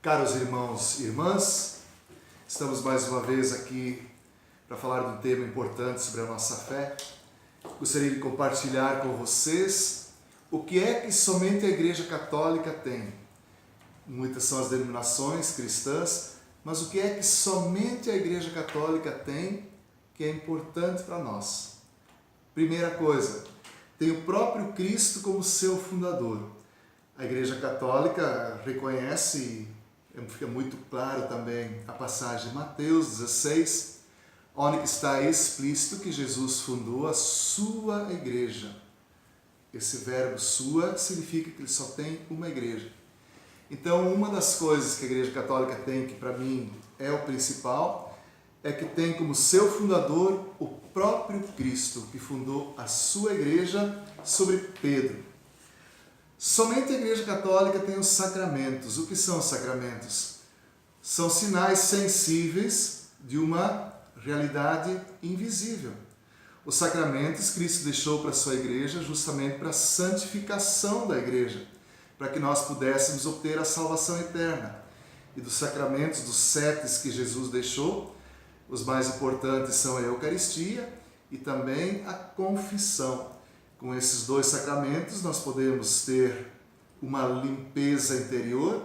Caros irmãos e irmãs, estamos mais uma vez aqui para falar de um tema importante sobre a nossa fé. Gostaria de compartilhar com vocês o que é que somente a Igreja Católica tem. Muitas são as denominações cristãs, mas o que é que somente a Igreja Católica tem que é importante para nós? Primeira coisa, tem o próprio Cristo como seu fundador. A Igreja Católica reconhece, fica muito claro também a passagem de Mateus 16, onde está explícito que Jesus fundou a sua igreja. Esse verbo sua significa que ele só tem uma igreja. Então, uma das coisas que a Igreja Católica tem, que para mim é o principal, é que tem como seu fundador o próprio Cristo, que fundou a sua igreja sobre Pedro. Somente a Igreja Católica tem os sacramentos. O que são os sacramentos? São sinais sensíveis de uma realidade invisível. Os sacramentos Cristo deixou para a sua igreja justamente para a santificação da igreja, para que nós pudéssemos obter a salvação eterna. E dos sacramentos, dos 7 que Jesus deixou, os mais importantes são a Eucaristia e também a confissão. Com esses 2 sacramentos nós podemos ter uma limpeza interior,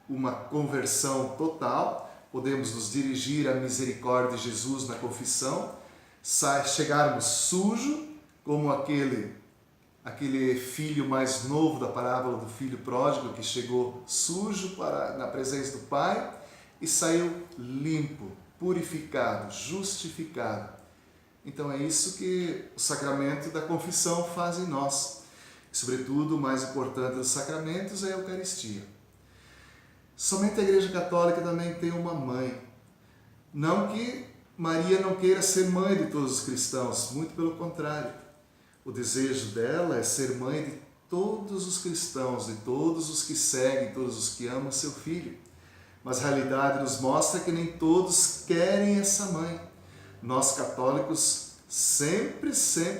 uma conversão total, podemos nos dirigir à misericórdia de Jesus na confissão, chegarmos sujo, como aquele filho mais novo da parábola do filho pródigo, que chegou sujo na presença do Pai e saiu limpo, purificado, justificado. Então é isso que o sacramento da confissão faz em nós. E, sobretudo, o mais importante dos sacramentos é a Eucaristia. Somente a Igreja Católica também tem uma mãe. Não que Maria não queira ser mãe de todos os cristãos, muito pelo contrário. O desejo dela é ser mãe de todos os cristãos, de todos os que seguem, todos os que amam seu filho. Mas a realidade nos mostra que nem todos querem essa mãe. Nós católicos sempre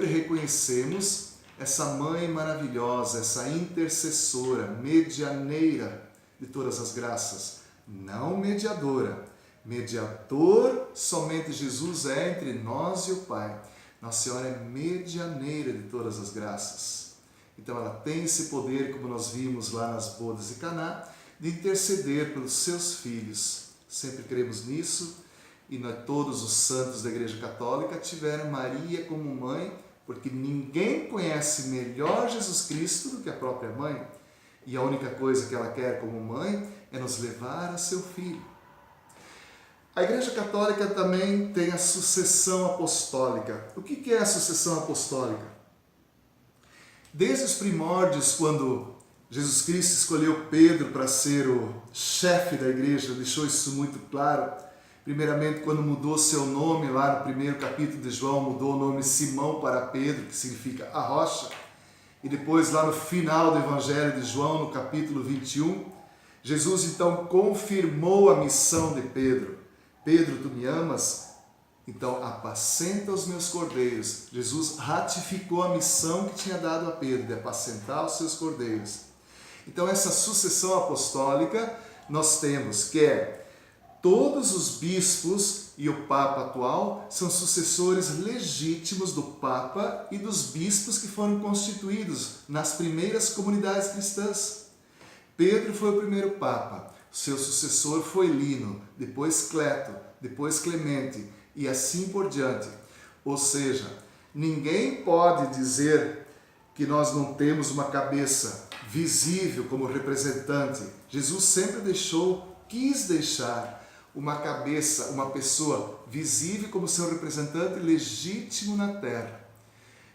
reconhecemos essa mãe maravilhosa, essa intercessora, medianeira de todas as graças. Não mediadora. Mediador somente Jesus é entre nós e o Pai. Nossa Senhora é medianeira de todas as graças. Então ela tem esse poder, como nós vimos lá nas bodas de Caná, de interceder pelos seus filhos. Sempre cremos nisso. E todos os santos da Igreja Católica tiveram Maria como mãe, porque ninguém conhece melhor Jesus Cristo do que a própria mãe. E a única coisa que ela quer como mãe é nos levar a seu filho. A Igreja Católica também tem a sucessão apostólica. O que é a sucessão apostólica? Desde os primórdios, quando Jesus Cristo escolheu Pedro para ser o chefe da igreja, deixou isso muito claro. Primeiramente, quando mudou seu nome, lá no primeiro capítulo de João, mudou o nome Simão para Pedro, que significa a rocha. E depois, lá no final do Evangelho de João, no capítulo 21, Jesus então confirmou a missão de Pedro. Pedro, tu me amas? Então apacenta os meus cordeiros. Jesus ratificou a missão que tinha dado a Pedro, de apacentar os seus cordeiros. Então essa sucessão apostólica nós temos que todos os bispos e o Papa atual são sucessores legítimos do Papa e dos bispos que foram constituídos nas primeiras comunidades cristãs. Pedro foi o primeiro Papa, seu sucessor foi Lino, depois Cleto, depois Clemente e assim por diante. Ou seja, ninguém pode dizer que nós não temos uma cabeça visível como representante. Jesus sempre quis deixar uma cabeça, uma pessoa visível como seu representante legítimo na terra.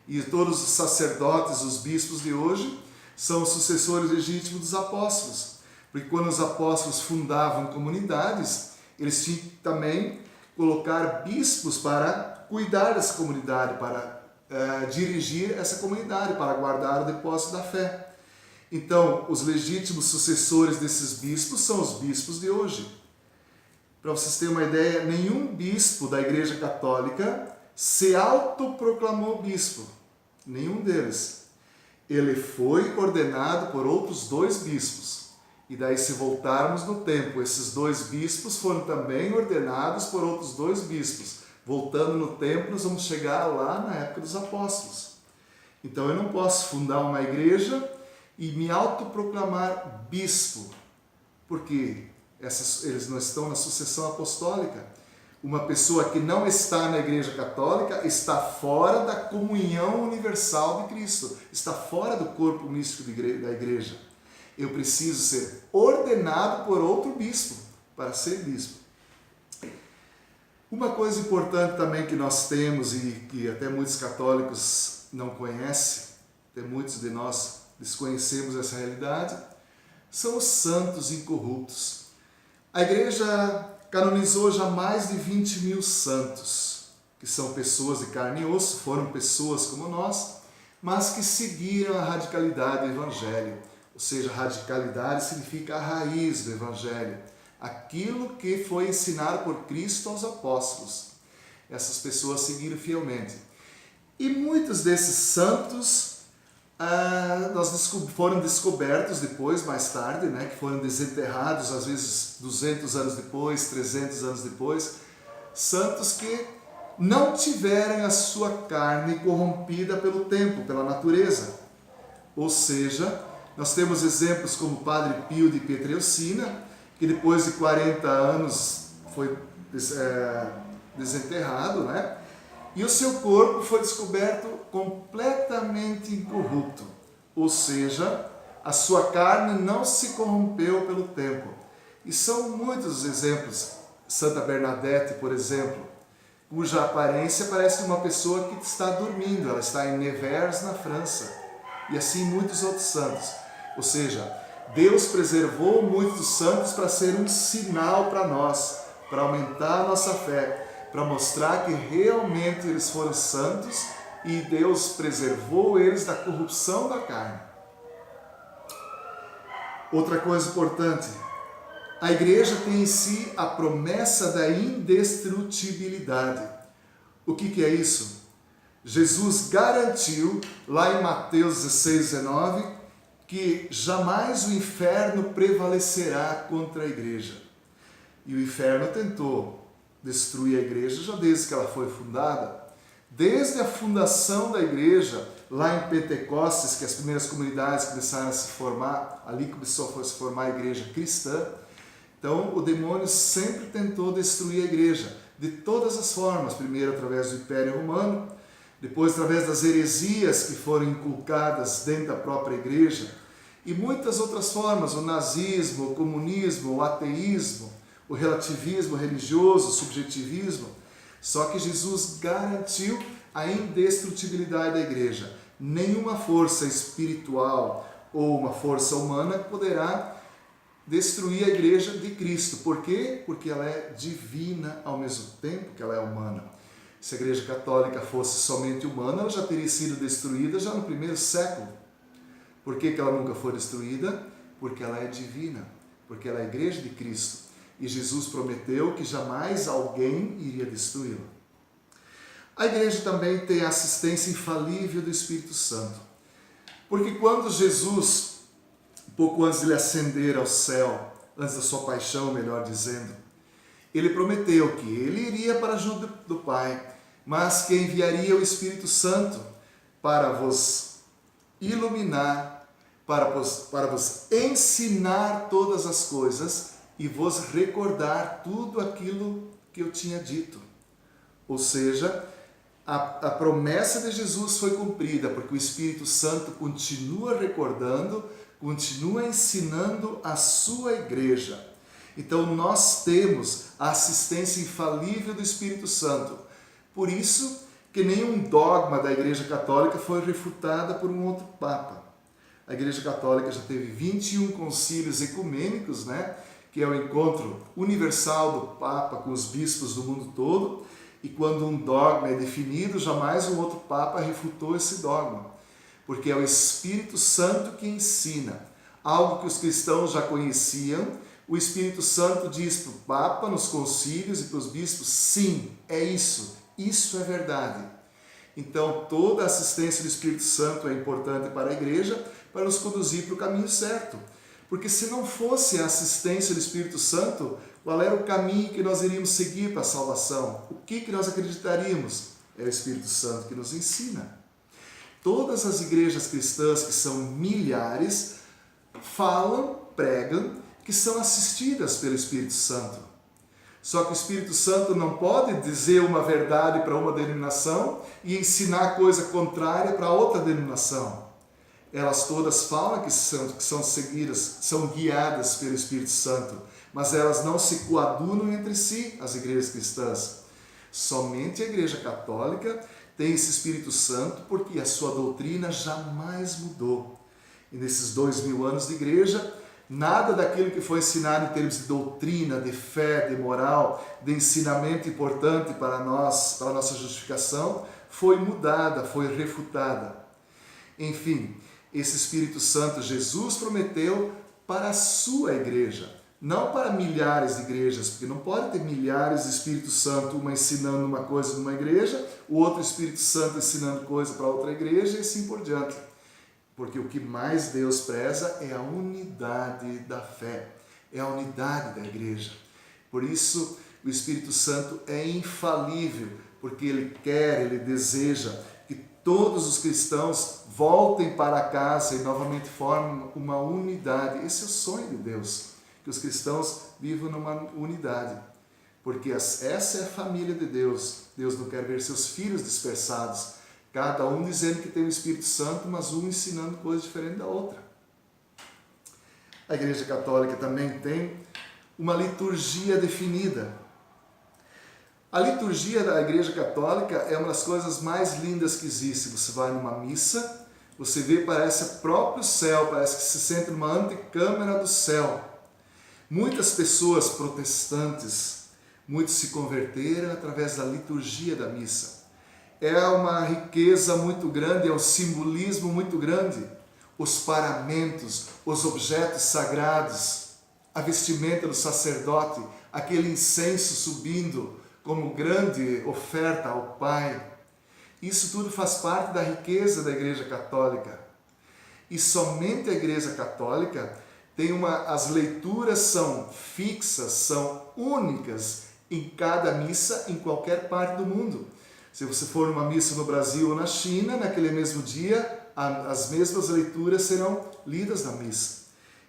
E todos os sacerdotes, os bispos de hoje, são os sucessores legítimos dos apóstolos. Porque quando os apóstolos fundavam comunidades, eles tinham que também colocar bispos para cuidar dessa comunidade, para dirigir essa comunidade, para guardar o depósito da fé. Então, os legítimos sucessores desses bispos são os bispos de hoje. Para vocês terem uma ideia, nenhum bispo da Igreja Católica se autoproclamou bispo. Nenhum deles. Ele foi ordenado por outros 2 bispos. E daí, se voltarmos no tempo, esses 2 bispos foram também ordenados por outros 2 bispos. Voltando no tempo, nós vamos chegar lá na época dos apóstolos. Então, eu não posso fundar uma igreja e me autoproclamar bispo, porque eles não estão na sucessão apostólica. Uma pessoa que não está na Igreja Católica está fora da comunhão universal de Cristo, está fora do corpo místico da Igreja. Eu preciso ser ordenado por outro bispo para ser bispo. Uma coisa importante também que nós temos e que até muitos católicos não conhecem, até muitos de nós desconhecemos essa realidade, são os santos incorruptos. A Igreja canonizou já mais de 20 mil santos, que são pessoas de carne e osso, foram pessoas como nós, mas que seguiram a radicalidade do Evangelho. Ou seja, radicalidade significa a raiz do Evangelho, aquilo que foi ensinado por Cristo aos apóstolos. Essas pessoas seguiram fielmente. E muitos desses santos foram descobertos depois, mais tarde, né, que foram desenterrados, às vezes 200 anos depois, 300 anos depois, santos que não tiveram a sua carne corrompida pelo tempo, pela natureza. Ou seja, nós temos exemplos como o Padre Pio de Pietrelcina, que depois de 40 anos foi desenterrado, né? E o seu corpo foi descoberto completamente incorrupto, ou seja, a sua carne não se corrompeu pelo tempo. E são muitos exemplos. Santa Bernadette, por exemplo, cuja aparência parece uma pessoa que está dormindo, ela está em Nevers, na França, e assim muitos outros santos. Ou seja, Deus preservou muitos santos para ser um sinal para nós, para aumentar a nossa fé, para mostrar que realmente eles foram santos e Deus preservou eles da corrupção da carne. Outra coisa importante, a igreja tem em si a promessa da indestrutibilidade. O que é isso? Jesus garantiu, lá em Mateus 16, 19, que jamais o inferno prevalecerá contra a igreja. E o inferno tentou destruir a igreja já desde que ela foi fundada. Desde a fundação da igreja, lá em Pentecostes, que as primeiras comunidades começaram a se formar, ali começou a se formar a igreja cristã. Então, o demônio sempre tentou destruir a igreja, de todas as formas. Primeiro através do Império Romano, depois através das heresias que foram inculcadas dentro da própria igreja, e muitas outras formas, o nazismo, o comunismo, o ateísmo, o relativismo religioso, o subjetivismo. Só que Jesus garantiu a indestrutibilidade da igreja. Nenhuma força espiritual ou uma força humana poderá destruir a igreja de Cristo. Por quê? Porque ela é divina ao mesmo tempo que ela é humana. Se a igreja católica fosse somente humana, ela já teria sido destruída já no primeiro século. Por que ela nunca foi destruída? Porque ela é divina, porque ela é a igreja de Cristo. E Jesus prometeu que jamais alguém iria destruí-la. A igreja também tem a assistência infalível do Espírito Santo. Porque quando Jesus, pouco antes de ele ascender ao céu, antes da sua paixão, melhor dizendo, ele prometeu que ele iria para junto do Pai, mas que enviaria o Espírito Santo para vos iluminar, para vos ensinar todas as coisas e vos recordar tudo aquilo que eu tinha dito. Ou seja, a promessa de Jesus foi cumprida, porque o Espírito Santo continua recordando, continua ensinando a sua igreja. Então nós temos a assistência infalível do Espírito Santo. Por isso que nenhum dogma da Igreja Católica foi refutada por um outro Papa. A Igreja Católica já teve 21 concílios ecumênicos, né? Que é o encontro universal do Papa com os bispos do mundo todo, e quando um dogma é definido, jamais um outro Papa refutou esse dogma, porque é o Espírito Santo que ensina, algo que os cristãos já conheciam. O Espírito Santo diz para o Papa, nos concílios e para os bispos, sim, é isso é verdade. Então toda a assistência do Espírito Santo é importante para a igreja, para nos conduzir para o caminho certo. Porque se não fosse a assistência do Espírito Santo, qual era o caminho que nós iríamos seguir para a salvação? O que nós acreditaríamos? É o Espírito Santo que nos ensina. Todas as igrejas cristãs, que são milhares, falam, pregam, que são assistidas pelo Espírito Santo. Só que o Espírito Santo não pode dizer uma verdade para uma denominação e ensinar coisa contrária para outra denominação. Elas todas falam que são seguidas, são guiadas pelo Espírito Santo, mas elas não se coadunam entre si, as igrejas cristãs. Somente a Igreja Católica tem esse Espírito Santo porque a sua doutrina jamais mudou. E nesses 2000 anos de igreja, nada daquilo que foi ensinado em termos de doutrina, de fé, de moral, de ensinamento importante para nós, para a nossa justificação, foi mudada, foi refutada. Enfim, esse Espírito Santo Jesus prometeu para a sua igreja, não para milhares de igrejas, porque não pode ter milhares de Espírito Santo, uma ensinando uma coisa numa igreja, o outro Espírito Santo ensinando coisa para outra igreja e assim por diante. Porque o que mais Deus preza é a unidade da fé, é a unidade da igreja. Por isso, o Espírito Santo é infalível, porque Ele quer, Ele deseja que todos os cristãos voltem para casa e novamente formem uma unidade. Esse é o sonho de Deus, que os cristãos vivam numa unidade. Porque essa é a família de Deus. Deus não quer ver seus filhos dispersados, cada um dizendo que tem o Espírito Santo, mas um ensinando coisas diferentes da outra. A Igreja Católica também tem uma liturgia definida. A liturgia da Igreja Católica é uma das coisas mais lindas que existe. Você vai numa missa, você vê, parece o próprio céu, parece que se sente numa antecâmara do céu. Muitas pessoas protestantes, muitos se converteram através da liturgia da missa. É uma riqueza muito grande, é um simbolismo muito grande. Os paramentos, os objetos sagrados, a vestimenta do sacerdote, aquele incenso subindo como grande oferta ao Pai. Isso tudo faz parte da riqueza da Igreja Católica. E somente a Igreja Católica tem as leituras são fixas, são únicas em cada missa, em qualquer parte do mundo. Se você for numa missa no Brasil ou na China, naquele mesmo dia, as mesmas leituras serão lidas na missa.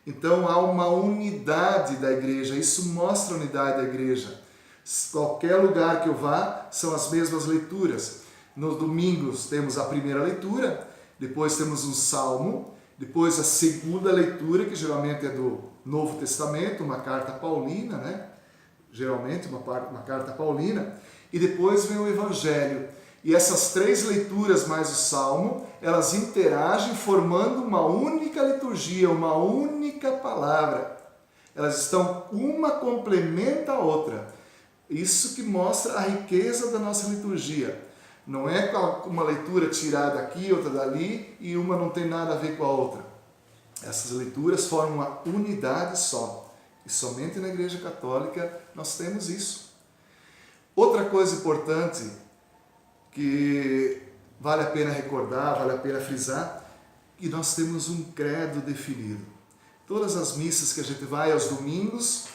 Então há uma unidade da igreja, isso mostra a unidade da igreja. Qualquer lugar que eu vá, são as mesmas leituras. Nos domingos temos a primeira leitura, depois temos um salmo, depois a segunda leitura, que geralmente é do Novo Testamento, uma carta paulina, né? Geralmente uma carta paulina. E depois vem o Evangelho. E essas três leituras mais o Salmo, elas interagem formando uma única liturgia, uma única palavra. Elas estão, uma complementa a outra. Isso que mostra a riqueza da nossa liturgia. Não é uma leitura tirada aqui, outra dali, e uma não tem nada a ver com a outra. Essas leituras formam uma unidade só. E somente na Igreja Católica nós temos isso. Outra coisa importante que vale a pena recordar, vale a pena frisar, que nós temos um credo definido. Todas as missas que a gente vai aos domingos,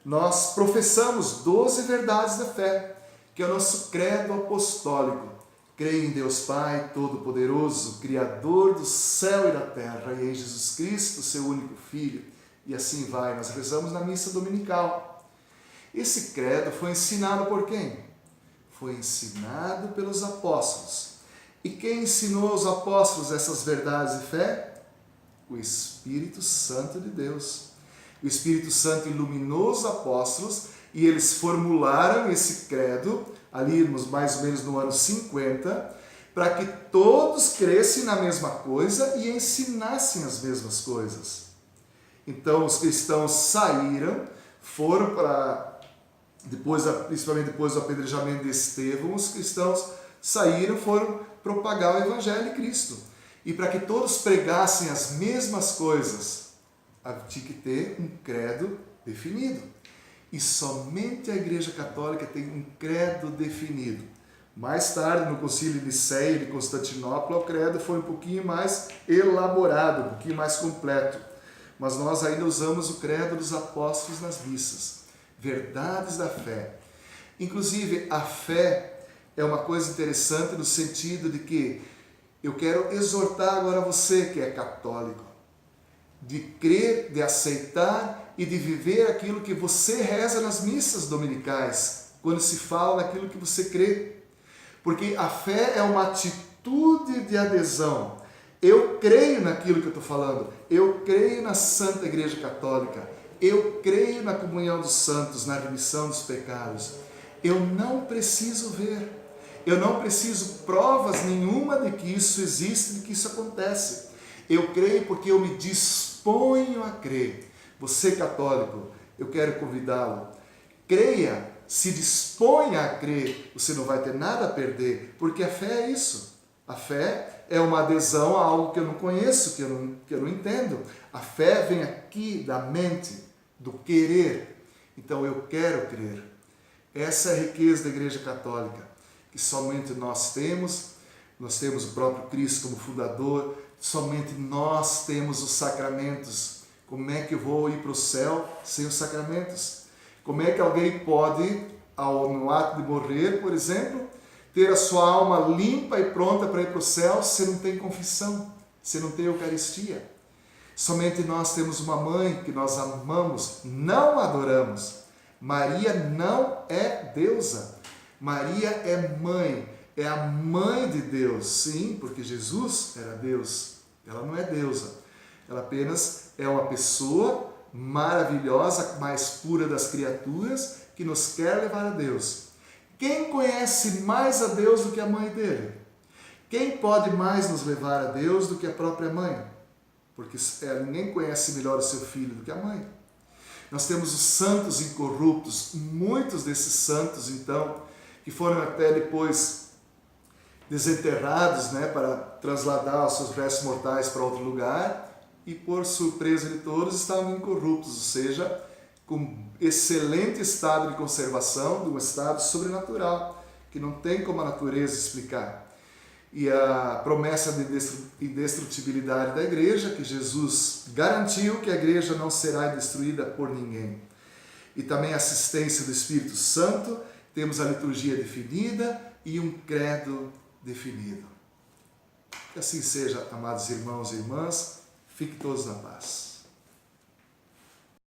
nós professamos 12 verdades da fé, que é o nosso credo apostólico. Creio em Deus Pai Todo-Poderoso, Criador do céu e da terra, e em Jesus Cristo, seu único Filho. E assim vai, nós rezamos na missa dominical. Esse credo foi ensinado por quem? Foi ensinado pelos apóstolos. E quem ensinou aos apóstolos essas verdades de fé? O Espírito Santo de Deus. O Espírito Santo iluminou os apóstolos e eles formularam esse credo, ali mais ou menos no ano 50, para que todos crescem na mesma coisa e ensinassem as mesmas coisas. Então os cristãos saíram, foram para... principalmente depois do apedrejamento de Estevão, os cristãos saíram, foram propagar o Evangelho de Cristo. E para que todos pregassem as mesmas coisas, tinha que ter um credo definido. E somente a Igreja Católica tem um credo definido. Mais tarde, no Concílio de Nicéia e de Constantinopla, o credo foi um pouquinho mais elaborado, um pouquinho mais completo. mas nós ainda usamos o credo dos apóstolos nas missas. Verdades da fé. Inclusive, a fé é uma coisa interessante no sentido de que eu quero exortar agora você que é católico, de crer, de aceitar e de viver aquilo que você reza nas missas dominicais, quando se fala naquilo que você crê. Porque a fé é uma atitude de adesão. Eu creio naquilo que eu estou falando, eu creio na Santa Igreja Católica, eu creio na comunhão dos santos, na remissão dos pecados. Eu não preciso ver, eu não preciso provas nenhuma de que isso existe, de que isso acontece. Eu creio porque eu me disponho a crer. Você católico, eu quero convidá-lo. Creia, se disponha a crer, você não vai ter nada a perder, porque a fé é isso. A fé é uma adesão a algo que eu não conheço, que eu não entendo. A fé vem aqui da mente, do querer. Então eu quero crer. Essa é a riqueza da Igreja Católica, que somente nós temos o próprio Cristo como fundador, somente nós temos os sacramentos. Como é que eu vou ir para o céu sem os sacramentos? Como é que alguém pode, no ato de morrer, por exemplo, ter a sua alma limpa e pronta para ir para o céu se não tem confissão, se não tem Eucaristia? Somente nós temos uma mãe que nós amamos, não adoramos. Maria não é deusa. Maria é mãe, é a mãe de Deus. Sim, porque Jesus era Deus. Ela não é deusa. Ela apenas é uma pessoa maravilhosa, mais pura das criaturas, que nos quer levar a Deus. Quem conhece mais a Deus do que a mãe dele? Quem pode mais nos levar a Deus do que a própria mãe? Porque ninguém conhece melhor o seu filho do que a mãe. Nós temos os santos incorruptos, muitos desses santos, então, que foram até depois desenterrados, para trasladar os seus restos mortais para outro lugar, e por surpresa de todos estavam incorruptos, ou seja, com excelente estado de conservação, de um estado sobrenatural, que não tem como a natureza explicar. E a promessa de indestrutibilidade da igreja, que Jesus garantiu que a igreja não será destruída por ninguém. E também a assistência do Espírito Santo, temos a liturgia definida e um credo definido. Que assim seja, amados irmãos e irmãs, fiquem todos na paz.